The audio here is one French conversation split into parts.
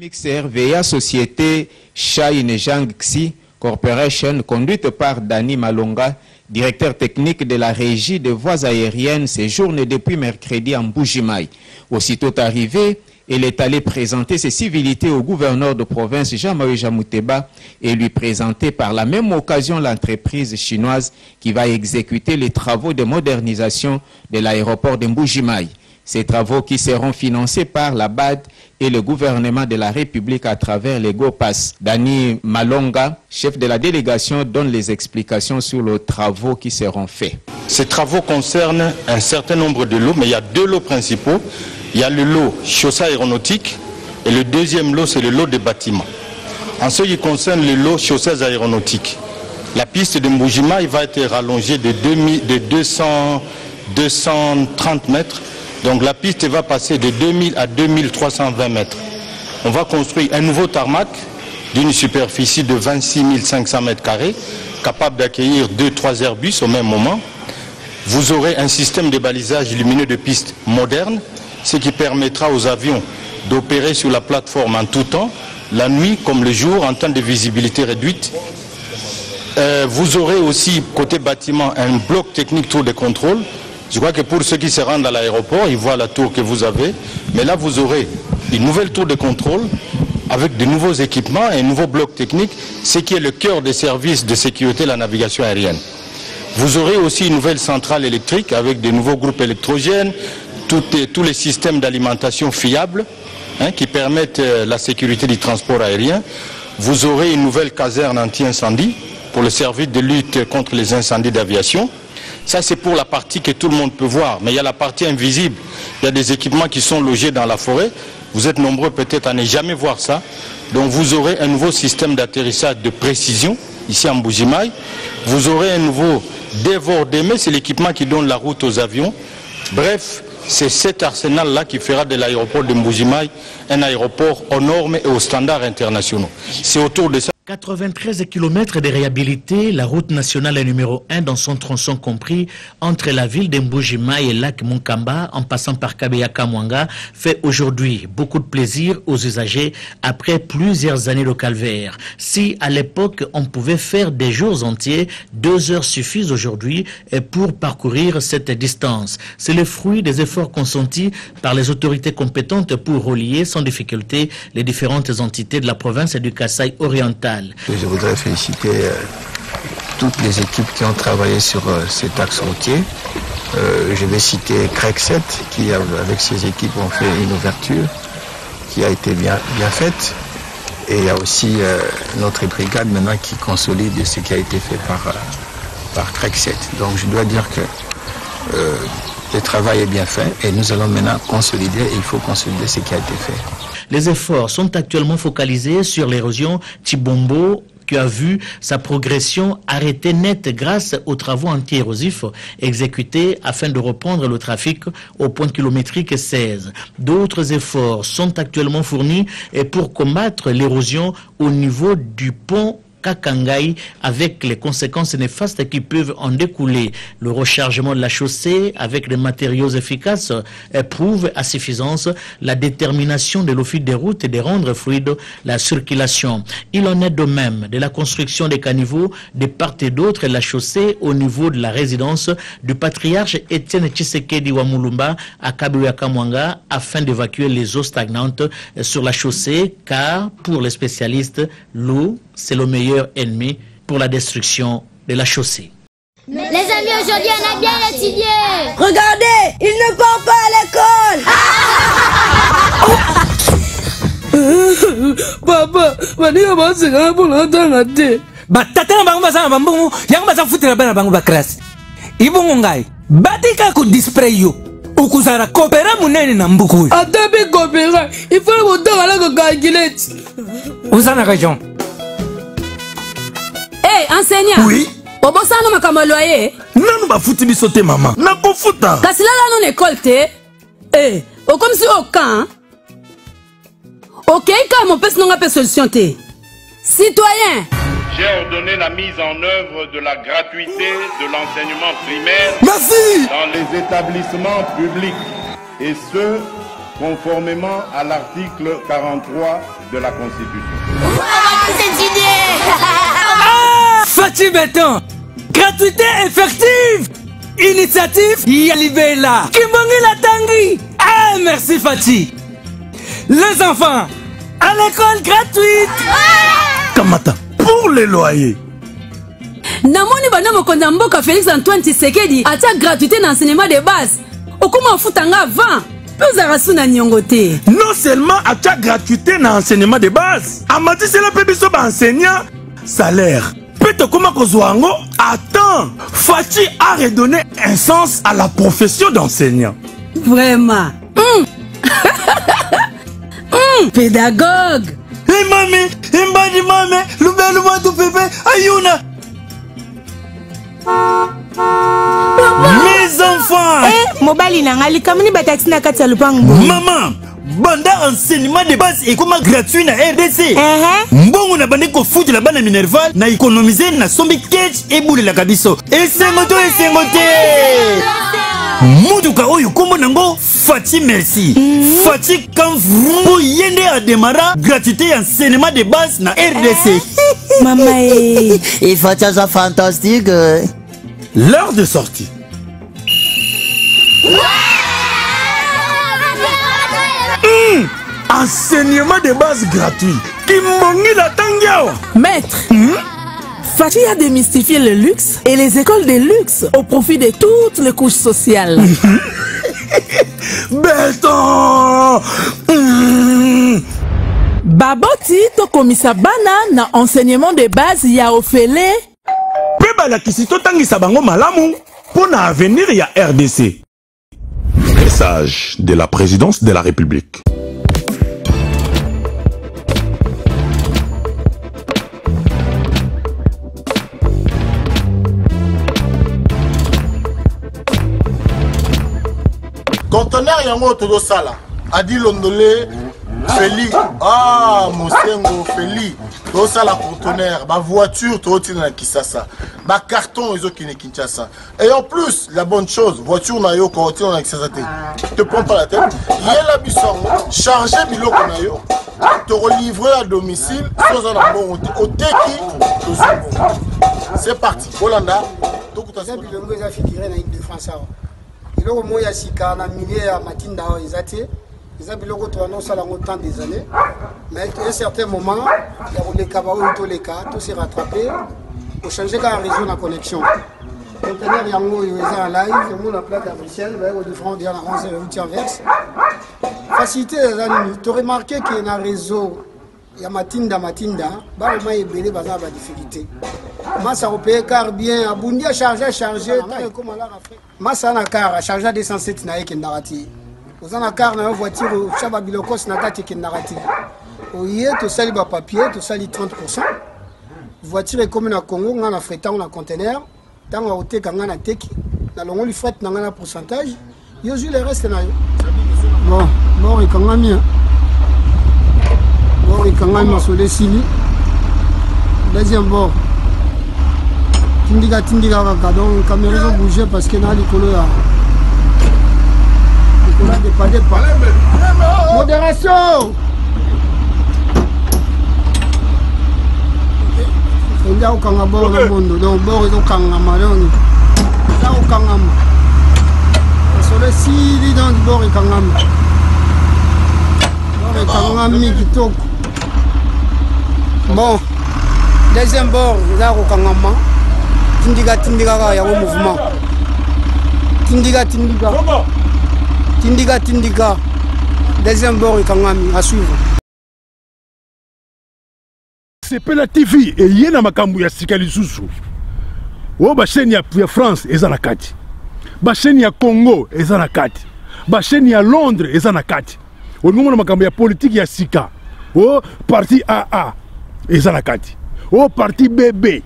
Mix RVA Société Shine Jangxi Corporation, conduite par Dani Malonga, directeur technique de la régie des voies aériennes, séjourne depuis mercredi en Mbuji-Mayi. Aussitôt arrivé, il est allé présenter ses civilités au gouverneur de province Jean-Marie Mouteba et lui présenter par la même occasion l'entreprise chinoise qui va exécuter les travaux de modernisation de l'aéroport de Mbuji-Mayi. Ces travaux qui seront financés par la BAD et le gouvernement de la République à travers les GOPAS. Dani Malonga, chef de la délégation, donne les explications sur les travaux qui seront faits. Ces travaux concernent un certain nombre de lots, mais il y a deux lots principaux. Il y a le lot chaussée aéronautique et le deuxième lot, c'est le lot des bâtiments. En ce qui concerne le lot chaussées aéronautiques, la piste de Mbuji-Mayi va être rallongée de 230 mètres. Donc la piste va passer de 2000 à 2320 mètres. On va construire un nouveau tarmac d'une superficie de 26 500 mètres carrés, capable d'accueillir 2-3 Airbus au même moment. Vous aurez un système de balisage lumineux de piste moderne, ce qui permettra aux avions d'opérer sur la plateforme en tout temps, la nuit comme le jour, en temps de visibilité réduite. Vous aurez aussi, côté bâtiment, un bloc technique tour de contrôle. Je crois que pour ceux qui se rendent à l'aéroport, ils voient la tour que vous avez. Mais là, vous aurez une nouvelle tour de contrôle avec de nouveaux équipements et un nouveau bloc technique, ce qui est le cœur des services de sécurité de la navigation aérienne. Vous aurez aussi une nouvelle centrale électrique avec de nouveaux groupes électrogènes, tous les systèmes d'alimentation fiables qui permettent la sécurité du transport aérien. Vous aurez une nouvelle caserne anti-incendie pour le service de lutte contre les incendies d'aviation. Ça, c'est pour la partie que tout le monde peut voir. Mais il y a la partie invisible. Il y a des équipements qui sont logés dans la forêt. Vous êtes nombreux peut-être à ne jamais voir ça. Donc vous aurez un nouveau système d'atterrissage de précision, ici en Mbuji-Mayi. Vous aurez un nouveau dévor d'aimé, c'est l'équipement qui donne la route aux avions. Bref, c'est cet arsenal-là qui fera de l'aéroport de Mbuji-Mayi un aéroport aux normes et aux standards internationaux. C'est autour de ça. 93 km de réhabilité, la route nationale numéro 1 dans son tronçon compris entre la ville de Mbuji-Mayi et lac Munkamba en passant par Kabeya-Kamwanga fait aujourd'hui beaucoup de plaisir aux usagers après plusieurs années de calvaire. Si à l'époque on pouvait faire des jours entiers, 2 heures suffisent aujourd'hui pour parcourir cette distance. C'est le fruit des efforts consentis par les autorités compétentes pour relier sans difficulté les différentes entités de la province du Kasaï oriental. Je voudrais féliciter toutes les équipes qui ont travaillé sur cet axe routier. Je vais citer Crexet qui, avec ses équipes, ont fait une ouverture qui a été bien faite. Et il y a aussi notre brigade maintenant qui consolide ce qui a été fait par Crexet. Donc je dois dire que le travail est bien fait et nous allons maintenant consolider et il faut consolider ce qui a été fait. Les efforts sont actuellement focalisés sur l'érosion Tibombo qui a vu sa progression arrêtée nette grâce aux travaux anti-érosifs exécutés afin de reprendre le trafic au point kilométrique 16. D'autres efforts sont actuellement fournis et pour combattre l'érosion au niveau du pont Kakangai avec les conséquences néfastes qui peuvent en découler. Le rechargement de la chaussée avec des matériaux efficaces prouve à suffisance la détermination de l'office des routes de rendre fluide la circulation. Il en est de même de la construction des caniveaux de part et d'autre de la chaussée au niveau de la résidence du patriarche Étienne Tshisekedi Wamulumba à Kabeya-Kamwanga afin d'évacuer les eaux stagnantes sur la chaussée car pour les spécialistes, l'eau c'est le meilleur ennemi pour la destruction de la chaussée. Les amis, aujourd'hui on a bien étudié. Regardez, il ne part pas à l'école. Papa, Maria va se faire pour l'entendre. Batata na bango basana bambongo, yango basa futela bana bango ba classe. Ibongo ngai, batika ko display yo. Ukuzara kopera munene na mbuku. Atabi kopera, il faut le botter à la calculette. Uzana kajon. Hey, enseignant. Oui. Obosano makama loyer. Nanu ba futi biso te maman. Na ko futa. Kasi là non école te. Eh, o comme si au camp. OK, quand mon père n'a pas solution te. Citoyen. J'ai ordonné la mise en œuvre de la gratuité de l'enseignement primaire dans les établissements publics et ce conformément à l'article 43 de la Constitution. Cette idée. Fatih Béton, gratuité effective. Initiative Yalibela. Kimbongi Latangi. Ah, merci Fatih. Les enfants, à l'école gratuite. Kamata, pour les loyers. Namoni bana mokonda mboka Félix Antoine Tshisekedi atia gratuité d'enseignement de base. Okuma futanga 20. Plus arasuna nyongote. Non seulement atia gratuité d'enseignement de base, amati c'est la pébiso enseignant salaire. Peut-être comment Kozwango attends, Fatih a redonné un sens à la profession d'enseignant. Vraiment. Pédagogue. Hey mamé, mbadi mamé, lubelu matu pepe, ayuna. Mes enfants. Mobali nangali kamini bataxi na kati ya lupango. Maman, banda enseignement de base et comment gratuit na RDC. Mbongo na bande ko foutre la bana minerval na économiser na sombi catch et boule la kabiso. Esengote. Muduka oyo kombo nango Fatih merci. Fatih quand vous yende a démarrer gratuité enseignement de base na RDC. Maman et Fatih ça fantastique. L'heure de sortie. Enseignement de base gratuit. Kimbongi la tangiao. Maître. Fatih a démystifié le luxe et les écoles de luxe au profit de toutes les couches sociales. Béton. Baboti to komisa bana na enseignement de base ya ofele. Peba la kisito tangisa bango malamu pour na avenir ya RDC. Message de la présidence de la République. Conteneur yango todo sala adi londolé Feli Mosengo Feli todo sala conteneur ba voiture todo tina na Kisasa ba carton ezo kine Kinshasa et en plus la bonne chose voiture na yo ko tina na Kisasa te prends pas la tête yela bisongo charger biloko na yo te relivrer à domicile sans un bon oteki to zongo c'est parti Holanda to kutasa bilongo eza figuré na équipe de France. Biloko moya sika na milieu ya matinda o ezate eza biloko to annonce la longtemps des années mais à un certain moment ya koleka ba o to leka to se rattraper pour changer la réseau na connexion conteneur yango eza en live mo na plaque à Bruxelles ba o différent dia na 11 route inverse facilité eza ni to remarquer que na réseau ya matinda ba le mai belé ba za ba difficulté Massa opé car bien abundi a charger comme à l'Afrique. Massa na car a charger 207 na yeke narati. Ozana car na voiture chaba bilokos na kati ke narati. Oye to sali ba papier to sali 30%. Voiture comme na Congo nga na fretant na conteneur, tanga oteka nga na teki, na longo li fret na nga na pourcentage, yo ju le reste na yo. Bon, ikangami. Bon, ikangami masole sili. Deuxième bord. Tindiga kaka donc caméra ils ont bougé parce que na likolo ya dépadé pas modération il y a aucun bord dans le monde donc bord ils ont kangama donc ça au kangama sur le sili dans le bord et kangama bord et kangami kitoko bon deuxième bord là au kangama Tindiga ya mouvement. Tindiga. Deuxième bord ikangami à suivre. Sepela TV et yena makambu ya sikali susu. O ba chaîne ya France eza na kati. Ba chaîne ya Congo eza na kati. Ba chaîne ya Londres eza na kati. O ngomona makambu ya politique ya sika. O parti AA eza na kati. O parti BB.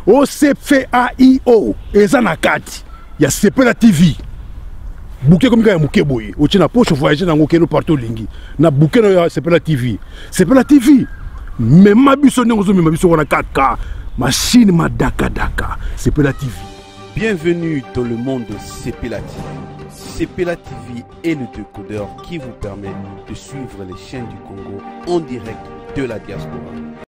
O CFAIO eza na kati ya Sepela TV. Bouquet comme ya muke boye. O tina poche voyager na ngokelo partout lingi. Na bouquet na Sepela TV. Sepela TV. Même ma biso n'engozo même biso on a 4K. Machine madaka. Sepela TV. Bienvenue dans le monde de Sepela TV. Sepela TV est le décodeur qui vous permet de suivre les chaînes du Congo en direct de la diaspora.